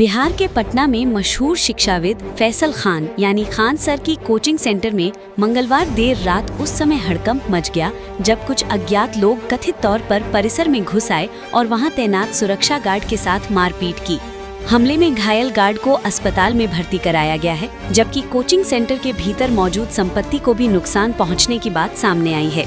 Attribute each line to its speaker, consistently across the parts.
Speaker 1: बिहार के पटना में मशहूर शिक्षाविद फैसल खान यानी खान सर की कोचिंग सेंटर में मंगलवार देर रात उस समय हड़कंप मच गया जब कुछ अज्ञात लोग कथित तौर पर परिसर में घुस आए और वहां तैनात सुरक्षा गार्ड के साथ मारपीट की। हमले में घायल गार्ड को अस्पताल में भर्ती कराया गया है, जबकि कोचिंग सेंटर के भीतर मौजूद संपत्ति को भी नुकसान पहुँचने की बात सामने आई है।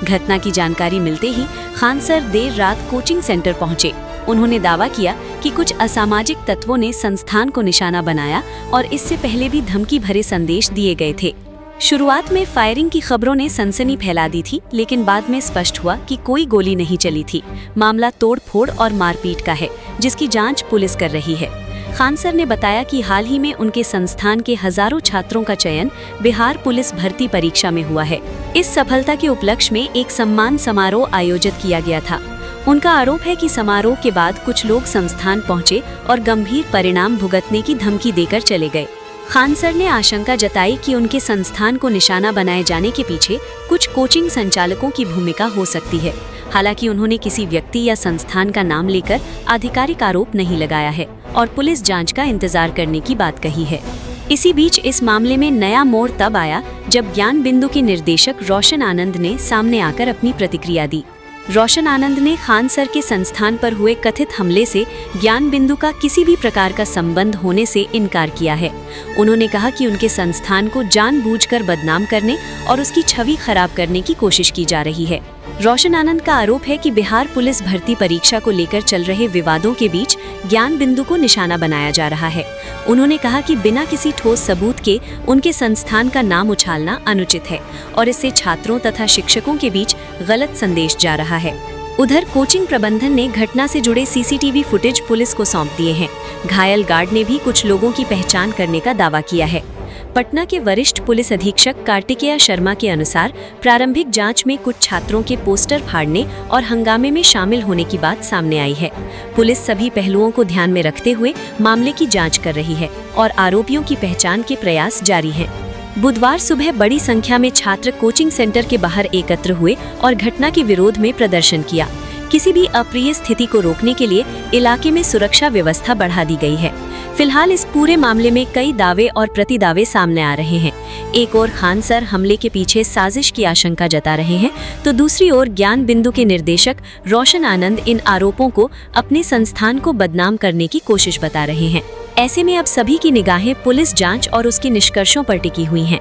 Speaker 1: घटना की जानकारी मिलते ही खान सर देर रात कोचिंग सेंटर पहुँचे। उन्होंने दावा किया कि कुछ असामाजिक तत्वों ने संस्थान को निशाना बनाया और इससे पहले भी धमकी भरे संदेश दिए गए थे। शुरुआत में फायरिंग की खबरों ने सनसनी फैला दी थी, लेकिन बाद में स्पष्ट हुआ कि कोई गोली नहीं चली थी। मामला तोड़-फोड़ और मारपीट का है, जिसकी जांच पुलिस कर रही है। खान सर ने बताया कि हाल ही में उनके संस्थान के हजारों छात्रों का चयन बिहार पुलिस भर्ती परीक्षा में हुआ है। इस सफलता के उपलक्ष्य में एक सम्मान समारोह आयोजित किया गया था। उनका आरोप है कि समारोह के बाद कुछ लोग संस्थान पहुंचे और गंभीर परिणाम भुगतने की धमकी देकर चले गए। खान सर ने आशंका जताई कि उनके संस्थान को निशाना बनाए जाने के पीछे कुछ कोचिंग संचालकों की भूमिका हो सकती है। हालांकि उन्होंने किसी व्यक्ति या संस्थान का नाम लेकर आधिकारिक आरोप नहीं लगाया है और पुलिस जांच का इंतजार करने की बात कही है। इसी बीच इस मामले में नया मोड़ तब आया जब ज्ञान बिंदु के निर्देशक रोशन आनंद ने सामने आकर अपनी प्रतिक्रिया दी। रोशन आनंद ने खान सर के संस्थान पर हुए कथित हमले से ज्ञान बिंदु का किसी भी प्रकार का संबंध होने से इनकार किया है। उन्होंने कहा कि उनके संस्थान को जानबूझकर बदनाम करने और उसकी छवि खराब करने की कोशिश की जा रही है। रोशन आनंद का आरोप है कि बिहार पुलिस भर्ती परीक्षा को लेकर चल रहे विवादों के बीच ज्ञान बिंदु को निशाना बनाया जा रहा है। उन्होंने कहा कि बिना किसी ठोस सबूत के उनके संस्थान का नाम उछालना अनुचित है और इससे छात्रों तथा शिक्षकों के बीच गलत संदेश जा रहा है। उधर कोचिंग प्रबंधन ने घटना से जुड़े सीसीटीवी फुटेज पुलिस को सौंप दिए हैं। घायल गार्ड ने भी कुछ लोगों की पहचान करने का दावा किया है। पटना के वरिष्ठ पुलिस अधीक्षक कार्तिकेय शर्मा के अनुसार प्रारंभिक जांच में कुछ छात्रों के पोस्टर फाड़ने और हंगामे में शामिल होने की बात सामने आई है। पुलिस सभी पहलुओं को ध्यान में रखते हुए मामले की जांच कर रही है और आरोपियों की पहचान के प्रयास जारी हैं। बुधवार सुबह बड़ी संख्या में छात्र कोचिंग सेंटर के बाहर एकत्र हुए और घटना के विरोध में प्रदर्शन किया। किसी भी अप्रिय स्थिति को रोकने के लिए इलाके में सुरक्षा व्यवस्था बढ़ा दी गई है। फिलहाल इस पूरे मामले में कई दावे और प्रतिदावे सामने आ रहे हैं। एक ओर खान सर हमले के पीछे साजिश की आशंका जता रहे हैं, तो दूसरी ओर ज्ञान बिंदु के निर्देशक रोशन आनंद इन आरोपों को अपने संस्थान को बदनाम करने की कोशिश बता रहे हैं। ऐसे में अब सभी की निगाहें पुलिस जांच और उसके निष्कर्षों पर टिकी हुई हैं।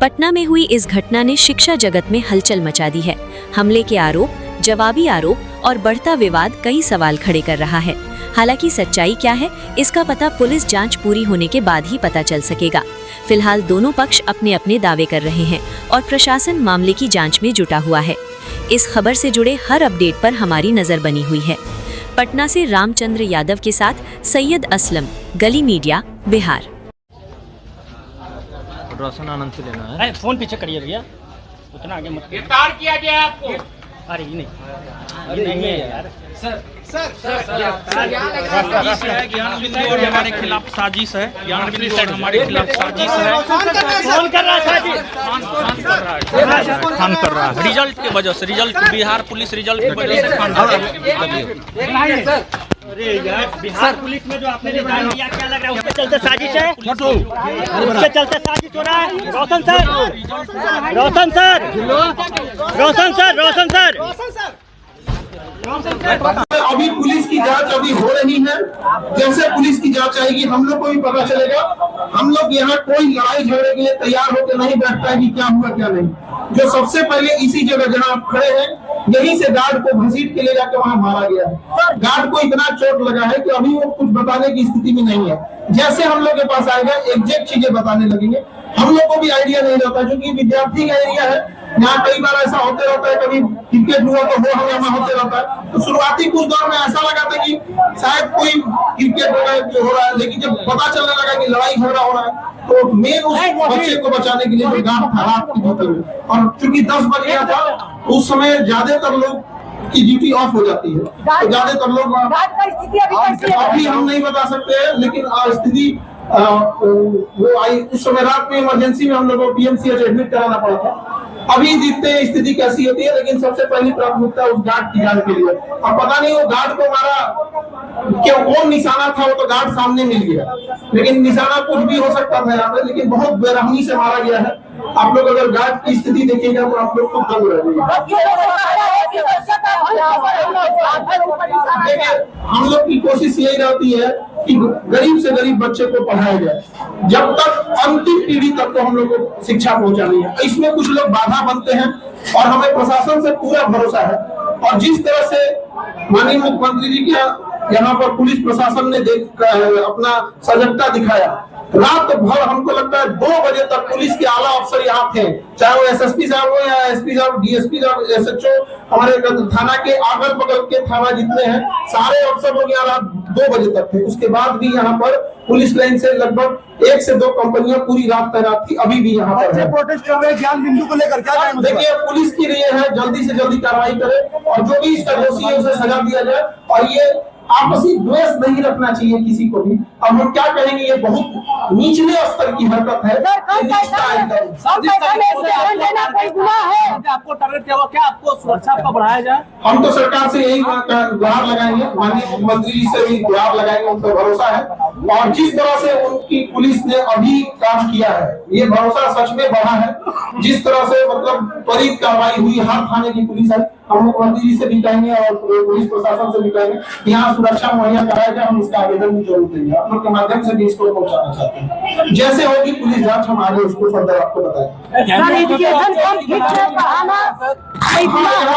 Speaker 1: पटना में हुई इस घटना ने शिक्षा जगत में हलचल मचा दी है। हमले के आरोप, जवाबी आरोप और बढ़ता विवाद कई सवाल खड़े कर रहा है। हालांकि सच्चाई क्या है, इसका पता पुलिस जांच पूरी होने के बाद ही पता चल सकेगा। फिलहाल दोनों पक्ष अपने अपने दावे कर रहे हैं और प्रशासन मामले की जांच में जुटा हुआ है। इस खबर से जुड़े हर अपडेट पर हमारी नजर बनी हुई है। पटना से रामचंद्र यादव के साथ सैयद असलम, गली मीडिया, बिहार।
Speaker 2: रोशन आनंद से लेना है।
Speaker 3: फोन पीछे करिए भैया, उतना आगे मत।
Speaker 4: गिरफ्तार किया गया आपको।
Speaker 3: अरे ये नहीं है यार।
Speaker 4: साजिश है, ज्ञान बिंदु और हमारे खिलाफ साजिश है। ज्ञान बिंदु और हमारे खिलाफ साजिश है।
Speaker 3: कौन कर रहा है साजिश?
Speaker 4: खान कर रहा है। रिजल्ट की वजह से, रिजल्ट बिहार पुलिस रिजल्ट की वजह से खान कर रहा है।
Speaker 3: अरे यार, बिहार पुलिस में जो आपने रिजाइन दिया, क्या लग रहा है उसके चलते साजिश है? उसके चलते साजिश हो रहा है। रोशन सर, रोशन सर, रोशन सर, रोशन सर।
Speaker 5: अभी पुलिस की जांच अभी हो रही है। जैसे पुलिस की जांच आएगी हम लोग को भी पता चलेगा। हम लोग यहाँ कोई लड़ाई झगड़े के लिए तैयार होकर नहीं बैठता है कि क्या हुआ क्या नहीं। जो सबसे पहले इसी जगह जहाँ आप खड़े हैं, यहीं से गार्ड को घसीट के ले जाकर वहाँ मारा गया है। गार्ड को इतना चोट लगा है कि अभी वो कुछ बताने की स्थिति में नहीं है। जैसे हम लोग के पास आएगा एग्जैक्ट चीजें बताने लगेंगे। हम लोग को भी आइडिया नहीं रहता, क्योंकि विद्यार्थी का एरिया है। यहाँ कई बार ऐसा होते रहता है, कभी क्रिकेट हुआ तो वो हमें होते रहता है। तो शुरुआती कुछ दौर में ऐसा लगा था कि शायद कोई क्रिकेट हो रहा है, लेकिन जब पता चलने लगा कि लड़ाई झगड़ा हो रहा है, तो मेन उस बच्चे को बचाने के लिए जो गार्ड था रात के होटल में, और चूंकि 10 बज गया था, उस समय ज्यादातर लोग की ड्यूटी ऑफ हो जाती है, तो ज्यादातर लोग अभी हम नहीं बता सकते हैं, लेकिन स्थिति वो आई उस समय रात में इमरजेंसी में हम लोगों को पीएमसीएच एडमिट कराना पड़ा था। अभी देखते हैं स्थिति कैसी होती है, लेकिन सबसे पहली प्राथमिकता उस गार्ड की जान के लिए। अब पता नहीं वो गार्ड को मारा क्या, कौन निशाना था, वो तो गार्ड सामने मिल गया, लेकिन निशाना कुछ भी हो सकता है यहाँ पे, लेकिन बहुत बेरहमी से मारा गया है। आप लोग अगर गार्ड की स्थिति देखेंगे तो आप लोग खुद दंग रह जाएंगे। हम लोग की कोशिश यही रहती है कि गरीब से गरीब बच्चे को पढ़ाया जाए, जब तक अंतिम पीढ़ी तक को हम लोग को शिक्षा पहुंचानी है। इसमें कुछ लोग बाधा बनते हैं और हमें प्रशासन से पूरा भरोसा है। और जिस तरह से माननीय मुख्यमंत्री जी के यहाँ पर पुलिस प्रशासन ने अपना सजगता दिखाया, रात भर हमको लगता है 2 बजे तक पुलिस के आला अफसर यहाँ थे, चाहे वो एसएसपी साहब हो या एसपी साहब, डीएसपी साहब, एसएचओ, हमारे थाना के अगल बगल के थाना जितने हैं सारे अफसर लोग यहाँ रात 2 बजे तक थे। उसके बाद भी यहाँ पर पुलिस लाइन से लगभग 1 से 2 कंपनियां पूरी रात तैनात थी, अभी भी यहाँ पर
Speaker 6: प्रोटेस्ट कर रहे हैं ज्ञान बिंदु को लेकर, क्या कहेंगे?
Speaker 5: देखिए पुलिस की लिए है जल्दी से जल्दी कार्रवाई करे और जो भी इसका दोषी है उसे सजा दिया जाए। और ये आपसी द्वेष नहीं रखना चाहिए किसी को भी। अब हम क्या कहेंगे, ये बहुत निचले स्तर की हरकत है।
Speaker 6: आपको टारगेट क्या हुआ, क्या आपको सुरक्षा का बढ़ाया जाए?
Speaker 5: हम तो सरकार से यही गुहार लगाएंगे, माननीय मुख्यमंत्री जी से भी गुहार लगाएंगे, उन पर भरोसा है। और जिस तरह से उनकी पुलिस ने अभी काम किया है, ये भरोसा सच में बढ़ा है। जिस तरह से मतलब त्वरित कार्रवाई हुई, हर थाने की पुलिस है, हम मुख्यमंत्री जी से भी कहेंगे और पुलिस प्रशासन से भी कहेंगे यहाँ सुरक्षा मुहैया कराया जाए। हम इसका आवेदन भी जरूर देंगे, आप लोग के माध्यम से भी इसको पहुंचाना चाहते हैं। जैसे होगी पुलिस जांच, हम आगे उसको फर्दर आपको बताएंगे। यहाँ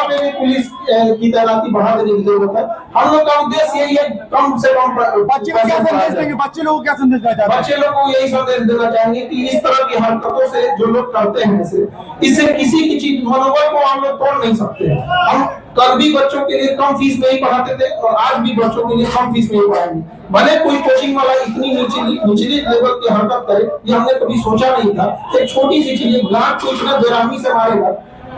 Speaker 5: पे भी पुलिस की तैनाती बढ़ा देने की जरूरत है। हम लोग का उद्देश्य यही है, कम से कम
Speaker 6: बच्चे को क्या संदेश देंगे, बच्चे लोगों को क्या संदेश देना चाहते हैं?
Speaker 5: बच्चे लोग को यही संदेश देना चाहेंगे कि इस तरह की हरकतों से जो लोग करते हैं इससे किसी की चीज मनोबल को हम लोग तोड़ नहीं सकते। हम कल भी बच्चों के लिए कम फीस में ही पढ़ाते थे और आज भी बच्चों के लिए कम फीस में ही पढ़ाएंगे। भले कोई कोचिंग वाला इतनी निचली लेवल की हरकत करे, ये हमने कभी सोचा नहीं था। एक छोटी सी चीज गार्ड को इतना बेरहमी से मारेगा,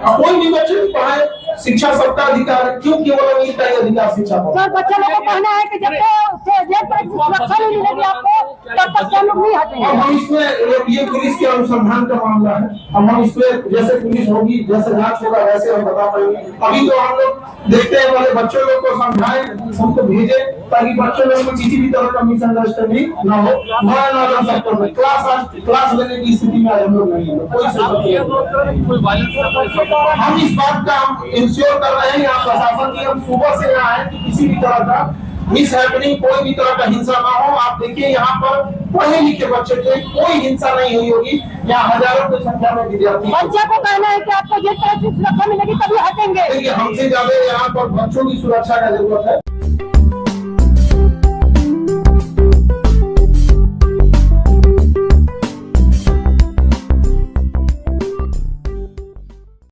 Speaker 5: कोई भी बच्चे को पढ़ाए, शिक्षा सबका अधिकार है, क्यों केवल अमीर का ही अधिकार शिक्षा पर?
Speaker 7: सर बच्चे लोगों को कहना है कि जब तक सुरक्षा नहीं मिलेगी आपको तब तक हम लोग नहीं हटेंगे।
Speaker 5: अब हम इसमें ये पुलिस के अनुसंधान का मामला है, अब हम इसमें जैसे पुलिस होगी, जैसे जांच होगा वैसे हम बता पाएंगे। अभी तो हम लोग देखते हैं वाले बच्चों लोग को समझाएं, उनको भेजे ताकि बच्चों लोग को किसी भी तरह का मिसअंडरस्टैंडिंग न हो। क्लास लेने की स्थिति में हम लोग नहीं है, हम इस बात का हम इंश्योर कर रहे हैं यहाँ प्रशासन की, हम सुबह से यहाँ आए कि किसी भी तरह का मिस हैपनिंग, कोई भी तरह का हिंसा ना हो। आप देखिए यहाँ पर पढ़े लिखे बच्चे थे, कोई हिंसा नहीं हुई होगी। यहाँ हजारों की संख्या में विद्यार्थी,
Speaker 7: बच्चे को कहना है कि आपको जिस तरह की सुरक्षा मिलेगी तभी हटेंगे।
Speaker 5: हमसे ज्यादा यहाँ पर बच्चों की सुरक्षा का जरूरत है।